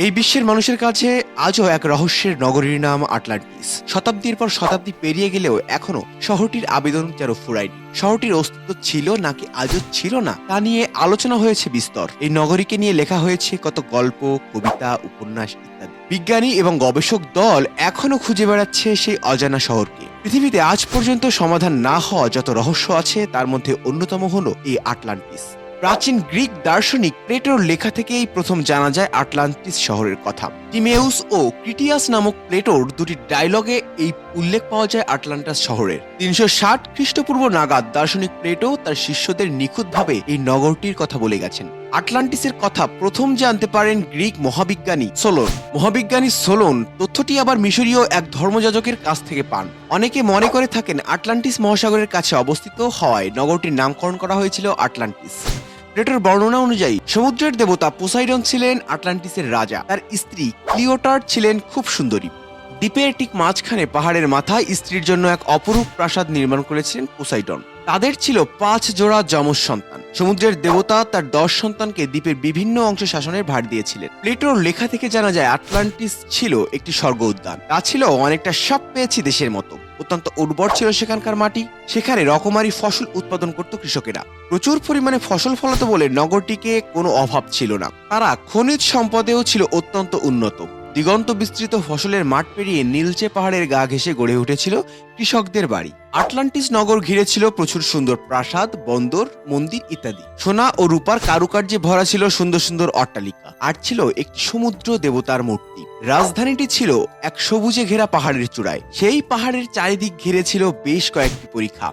এই বিশ্বের মানুষের কাছে আজও এক রহস্যের নগরীর নাম আটলান্টিস। শতাব্দীর পর শতাব্দী পেরিয়ে গেলেও এখনো শহরটির আবেদন যেন ফুরায়নি। শহরটির অস্তিত্ব ছিল নাকি আজও ছিল না তা নিয়ে আলোচনা হয়েছে বিস্তর। এই নগরীকে নিয়ে লেখা হয়েছে কত গল্প, কবিতা, উপন্যাস ইত্যাদি। বিজ্ঞানী এবং গবেষক দল এখনো খুঁজে বেড়াচ্ছে সেই অজানা শহরকে। পৃথিবীতে আজ পর্যন্ত সমাধান না হওয়া যত রহস্য আছে তার মধ্যে অন্যতম হলো এই আটলান্টিস। প্রাচীন গ্রিক দার্শনিক প্লেটোর লেখা থেকেই প্রথম জানা যায় আটলান্টিস শহরের কথা। টিমেউস ও ক্রিটিয়াস নামক প্লেটোর দুটি ডায়লগে এই উল্লেখ পাওয়া যায় আটলান্টাস শহরের। 360 খ্রিস্টপূর্ব নাগাদ দার্শনিক প্লেটো তার শিষ্যদের নিখুঁতভাবে এই নগরটির কথা বলে গেছেন। আটলান্টিসের কথা প্রথম জানতে পারেন গ্রিক মহাবিজ্ঞানী সোলোন। মহাবিজ্ঞানী সোলোন তথ্যটি আবার মিশরীয় এক ধর্মযাজকের কাছ থেকে পান। অনেকে মনে করে থাকেন আটলান্টিস মহাসাগরের কাছে অবস্থিত হওয়ায় নগরটির নামকরণ করা হয়েছিল আটলান্টিস। প্লেটোর বর্ণনা অনুযায়ী সমুদ্রের দেবতা পোসাইডন ছিলেন আটলান্টিসের রাজা। তার স্ত্রী ক্লিওটার ছিলেন খুব সুন্দরী। দ্বীপের ঠিক মাঝখানে পাহাড়ের মাথায় স্ত্রীর জন্য এক অপরূপ প্রাসাদ নির্মাণ করেছিলেন পোসাইডন। তাদের ছিল 5 জোড়া যমজ সন্তান। সমুদ্রের দেবতা তার 10 সন্তানকে দ্বীপের বিভিন্ন অংশ শাসনের ভার দিয়েছিলেন। প্লেটোর লেখা থেকে জানা যায় আটলান্টিস ছিল একটি স্বর্গ উদ্যান। তা ছিল অনেকটা সব পেয়েছি দেশের মতো। অত্যন্ত উর্বর ছিল সেখানকার মাটি। সেখানে রকমারি ফসল উৎপাদন করত কৃষকেরা। প্রচুর পরিমাণে ফসল ফলাতো বলে নগরটিকে কোনো অভাব ছিল না। তারা খনিজ সম্পদেও ছিল অত্যন্ত উন্নত। দিগন্ত বিস্তৃত ফসলের মাঠ পেরিয়ে নীলচে পাহাড়ের গা ঘেঁষে গড়ে উঠেছিল কৃষকদের বাড়ি। আটলান্টিস নগর ঘিরে ছিল প্রচুর সুন্দর প্রাসাদ, বন্দর, মন্দির ইত্যাদি। সোনা ও রূপার কারুকার্যে ভরা ছিল সুন্দর সুন্দর অট্টালিকা। আর ছিল একটি সমুদ্র দেবতার মূর্তি। রাজধানীটি ছিল এক সবুজে ঘেরা পাহাড়ের চূড়ায়। সেই পাহাড়ের চারিদিক ঘিরে ছিল বেশ কয়েকটি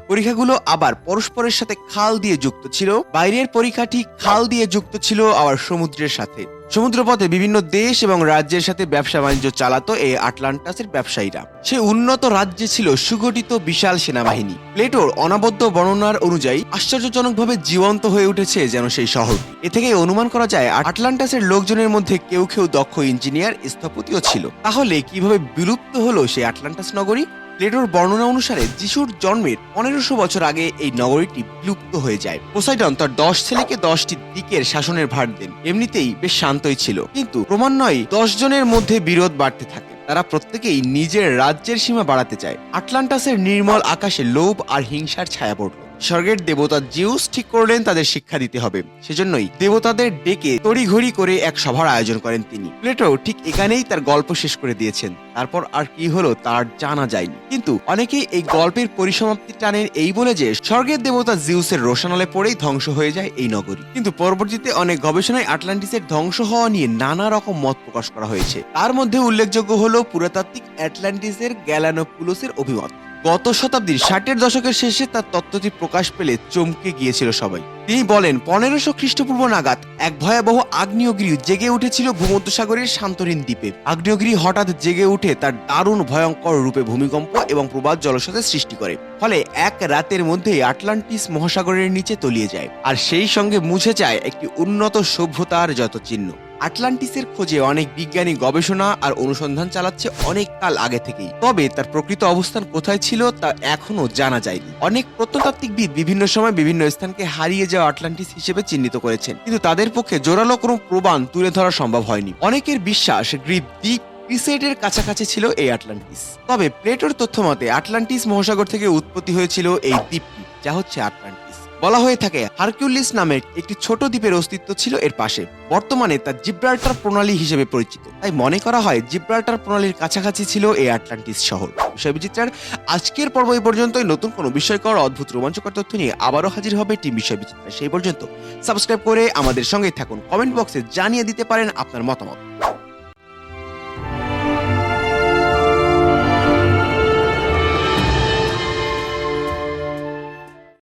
পরীক্ষাগুলো আবার পরস্পরের সাথে খাল দিয়ে যুক্ত ছিল। বাইরের পরীক্ষাটি খাল দিয়ে যুক্ত ছিল আবার সমুদ্রের সাথে। সমুদ্রপথে বিভিন্ন দেশ এবং রাজ্যের সাথে ব্যবসা বাণিজ্য চালাতো এই আটলান্টাসের ব্যবসায়ীরা। সে উন্নত রাজ্যে ছিল সুগঠিত বিশাল সেনাবাহিনী। প্লেটোর অনবদ্য বর্ণনার অনুযায়ী আশ্চর্যজনকভাবে জীবন্ত হয়ে উঠেছে যেন সেই শহরটি। এ থেকে অনুমান করা যায় আটলান্টাসের লোকজনের মধ্যে কেউ কেউ দক্ষ ইঞ্জিনিয়ার, স্থপতিও ছিল। তাহলে কিভাবে বিলুপ্ত হলো সেই আটলান্টাস নগরী? প্লেটোর বর্ণনা অনুসারে যিশুর জন্মের 1500 বছর আগে এই নগরীটি বিলুপ্ত হয়ে যায়। পোসাইডন তার 10 ছেলেকে 10টি দিকের শাসনের ভার দেন। এমনিতেই বেশ শান্তই ছিল, কিন্তু ক্রমান্বয়ে 10 জনের মধ্যে বিরোধ বাড়তে থাকে। তারা প্রত্যেকেই নিজের রাজ্যের সীমা বাড়াতে চায়। আটলান্টাসের নির্মল আকাশে লোভ আর হিংসার ছায়া পড়ল। স্বর্গের দেবতা জিউস ঠিক করলেন তাদের শিক্ষা দিতে হবে। সেজন্যই দেবতাদের ডেকে তড়িঘড়ি করে এক সভার আয়োজন করেন তিনি। প্লেটো ঠিক এখানেই তার গল্প শেষ করে দিয়েছেন। তারপর আর কি হলো তার জানা যায়নি। কিন্তু অনেকেই এই গল্পের পরিসমাপ্তি টানেন এই বলে যে স্বর্গের দেবতা জিউসের রোশনালে পড়েই ধ্বংস হয়ে যায় এই নগরী। কিন্তু পরবর্তীতে অনেক গবেষণায় আটলান্টিসের ধ্বংস হওয়া নিয়ে নানা রকম মত প্রকাশ করা হয়েছে। তার মধ্যে উল্লেখযোগ্য হলো পুরাতাত্ত্বিক আটলান্টিসের গ্যালানোপুলোসের অভিমত। গত শতাব্দীর 60-এর দশকের শেষে তার তত্ত্বটি প্রকাশ পেলে চমকে গিয়েছিল সবাই। তিনি বলেন 1500 খ্রিস্টপূর্ব নাগাদ এক ভয়াবহ আগ্নেয়গিরি জেগে উঠেছিল ভূমধ্যসাগরের সান্তরিন দ্বীপে। আগ্নেয়গিরি হঠাৎ জেগে উঠে তার দারুণ ভয়ঙ্কর রূপে ভূমিকম্প এবং প্রবাল জলস্রোতের সৃষ্টি করে। ফলে এক রাতের মধ্যেই আটলান্টিস মহাসাগরের নিচে তলিয়ে যায়। আর সেই সঙ্গে মুছে যায় একটি উন্নত সভ্যতার যত চিহ্ন। আটলান্টিসের খোঁজে অনেক বিজ্ঞানী গবেষণা আর অনুসন্ধান চালাচ্ছে অনেক কাল আগে থেকেই। তবে তার প্রকৃত অবস্থান কোথায় ছিল তা এখনো জানা যায়নি। অনেক প্রত্নতাত্ত্বিকবিদ বিভিন্ন সময় বিভিন্ন স্থানকে হারিয়ে যাওয়া আটলান্টিস হিসেবে চিহ্নিত করেছেন, কিন্তু তাদের পক্ষে জোরালো কোনো প্রমাণ তুলে ধরা সম্ভব হয়নি। অনেকের বিশ্বাস গ্রিক দ্বীপ ক্রিসেটের কাছাকাছি ছিল এই আটলান্টিস। তবে প্লেটোর তথ্য মতে আটলান্টিস মহাসাগর থেকে উৎপত্তি হয়েছিল এই দ্বীপটি, যা হচ্ছে আটলান্টিস। বলা হয়ে থাকে হারকিউলিস নামের একটি ছোট দ্বীপের অস্তিত্ব ছিল এর পাশে। বর্তমানে তা জিব্রাল্টার প্রণালী হিসেবে পরিচিত। তাই মনে করা হয় জিব্রাল্টার প্রণালীর কাছাকাছি ছিল এই আটলান্টিস শহর। বিষয় বিচিত্রার আজকের পর্ব এই পর্যন্তই। নতুন কোনো বিষয়কর, অদ্ভুত, রোমাঞ্চকর তথ্য নিয়ে আবারও হাজির হবে টিম বিষয় বিচিত্রা। সেই পর্যন্ত সাবস্ক্রাইব করে আমাদের সঙ্গেই থাকুন। কমেন্ট বক্সে জানিয়ে দিতে পারেন আপনার মতামত।